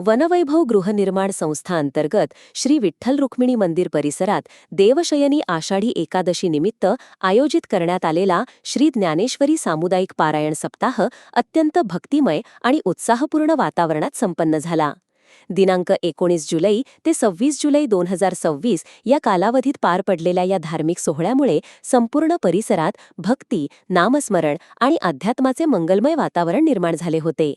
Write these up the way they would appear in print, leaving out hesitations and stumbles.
वनवैभव गृहनिर्माण संस्था अंतर्गत श्री विठ्ठल रुक्मिणी मंदिर परिसरात देवशयनी आषाढी एकादशी निमित्त आयोजित करण्यात आलेला श्री ज्ञानेश्वरी सामुदायिक पारायण सप्ताह अत्यंत भक्तिमय आणि उत्साहपूर्ण वातावरणात संपन्न झाला. दिनांक 19 जुलै ते 26 जुलै 2026 या कालावधीत पार पडलेल्या या धार्मिक सोहळ्यामुळे संपूर्ण परिसरात भक्ती, नामस्मरण आणि अध्यात्माचे मंगलमय वातावरण निर्माण झाले होते.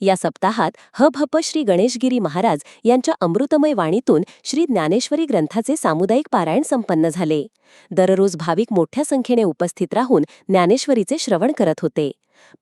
या सप्ताहात हभप श्री गणेशगिरी महाराज यांच्या अमृतमय वाणीतून श्री ज्ञानेश्वरी ग्रंथाचे सामुदायिक पारायण संपन्न झाले. दररोज भाविक मोठ्या संख्येने उपस्थित राहून ज्ञानेश्वरीचे श्रवण करत होते.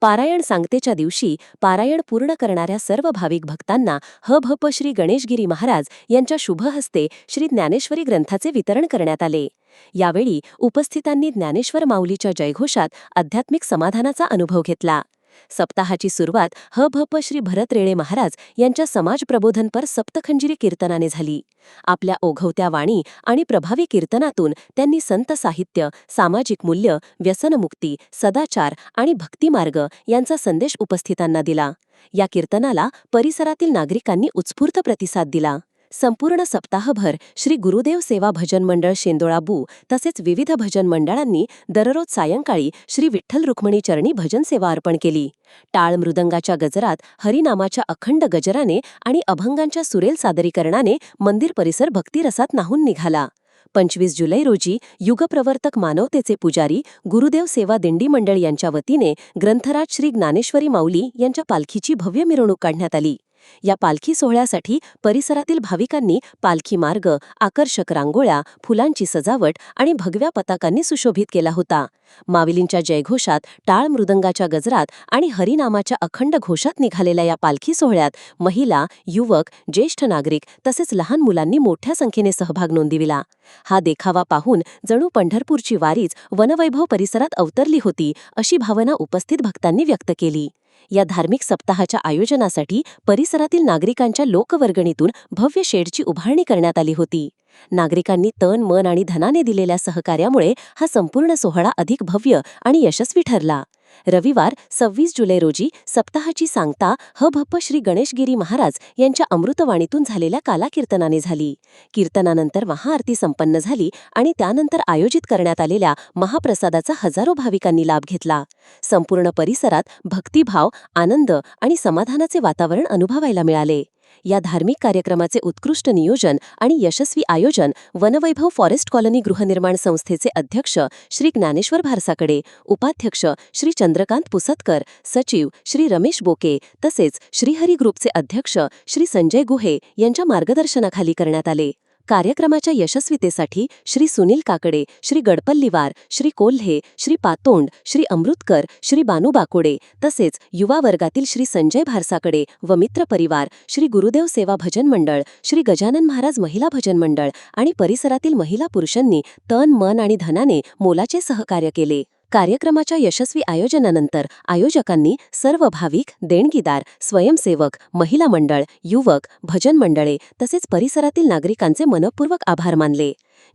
पारायण सांगतेच्या दिवशी पारायण पूर्ण करणाऱ्या सर्व भाविक भक्तांना हभप श्री गणेशगिरी महाराज यांच्या शुभ हस्ते श्री ज्ञानेश्वरी ग्रंथाचे वितरण करण्यात आले. यावेळी उपस्थितांनी ज्ञानेश्वर माऊलीच्या जयघोषात आध्यात्मिक समाधानाचा अनुभव घेतला. सप्ताहाची सुरुवात हभप श्री भरत रेळे महाराज यांच्या समाज प्रबोधनपर सप्तखंजिरी कीर्तनाने झाली. आपल्या ओघवत्या वाणी आणि प्रभावी कीर्तनातून त्यांनी संत साहित्य, सामाजिक मूल्य, व्यसनमुक्ती, सदाचार आणि भक्तिमार्ग यांचा संदेश उपस्थितांना दिला. या कीर्तनाला परिसरातील नागरिकांनी उत्स्फूर्त प्रतिसाद दिला. संपूर्ण सप्ताहभर श्री गुरुदेव सेवा भजन मंडळ शेंदोळाबू तसेच विविध भजन मंडळांनी दररोज सायंकाळी श्री विठ्ठल रुक्मिणी चरणी भजन सेवा अर्पण केली. टाळ मृदंगाच्या गजरात, हरिनामाच्या अखंड गजराने आणि अभंगांच्या सुरेल सादरीकरणाने मंदिर परिसर भक्तिरसात न्हाऊन निघाला. 25 जुलै रोजी युगप्रवर्तक मानवतेचे पुजारी गुरुदेव सेवा दिंडी मंडळ यांच्या वतीने ग्रंथराज श्री ज्ञानेश्वरी माऊली यांच्या पालखीची भव्य मिरवणूक काढण्यात आली. या पालखी सोहळ्यासाठी परिसरातील भाविकांनी पालखी मार्ग, आकर्षक रांगोळ्या, फुलांची सजावट आणि भगव्या पताकांनी सुशोभित केला होता. माऊलींच्या जयघोषात, टाळ मृदंगाच्या गजरात आणि हरिनामाच्या अखंड घोषात निघालेल्या या पालखी सोहळ्यात महिला, युवक, ज्येष्ठ नागरिक तसेच लहान मुलांनी मोठ्या संख्येने सहभाग नोंदविला. हा देखावा पाहून जणू पंढरपूरची वारीच वनवैभव परिसरात अवतरली होती अशी भावना उपस्थित भक्तांनी व्यक्त केली. या धार्मिक सप्ताहाच्या आयोजनासाठी परिसरातील नागरिकांच्या लोकवर्गणीतून भव्य शेडची उभारणी करण्यात आली होती. नागरिकांनी तन, मन आणि धनाने दिलेल्या सहकार्यामुळे हा संपूर्ण सोहळा अधिक भव्य आणि यशस्वी ठरला. रविवार 26 जुलै रोजी सप्ताहाची सांगता हभप श्री गणेशगिरी महाराज यांच्या अमृतवाणीतून झालेल्या कालाकीर्तनाने झाली. कीर्तनानंतर महाआरती संपन्न झाली आणि त्यानंतर आयोजित करण्यात आलेल्या महाप्रसादाचा हजारो भाविकांनी लाभ घेतला. संपूर्ण परिसरात भक्तिभाव, आनंद आणि समाधानाचे वातावरण अनुभवायला मिळाले. या धार्मिक कार्यक्रमाचे उत्कृष्ट नियोजन आणि यशस्वी आयोजन वनवैभव फॉरेस्ट कॉलनी गृहनिर्माण संस्थेचे अध्यक्ष श्री ज्ञानेश्वर भारसाकडे, उपाध्यक्ष श्री चंद्रकांत पुसतकर, सचिव श्री रमेश बोके तसेच श्रीहरी ग्रुपचे अध्यक्ष श्री संजय गुहे यांच्या मार्गदर्शनाखाली करण्यात आले. कार्यक्रमाच्या यशस्वीतेसाठी श्री सुनील काकडे, श्री गडपल्लीवार, श्री कोल्हे, श्री पातोंड, श्री अमृतकर, श्री बानू बाकोडे तसेच युवा वर्गातील श्री संजय भारसाकडे व मित्र परिवार, श्री गुरुदेव सेवा भजन मंडळ, श्री गजानन महाराज महिला भजन मंडळ आणि परिसरातील महिला पुरुषांनी तन, मन आणि धनाने मोलाचे सहकार्य केले. कार्यक्रमाच्या यशस्वी आयोजनानंतर आयोजकांनी सर्व भाविक, देणगीदार, स्वयंसेवक, महिला मंडळ, युवक, भजन मंडळे तसेच परिसरातील नागरिकांचे मनःपूर्वक आभार मानले.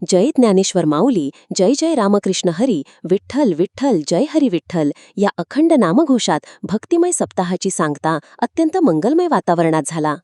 जय ज्ञानेश्वर माऊली, जय जय रामकृष्ण हरी, विठ्ठल विठ्ठल, जय हरी विठ्ठल या अखंड नामघोषात भक्तिमय सप्ताहाची सांगता अत्यंत मंगलमय वातावरणात झाला.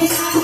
Thank you.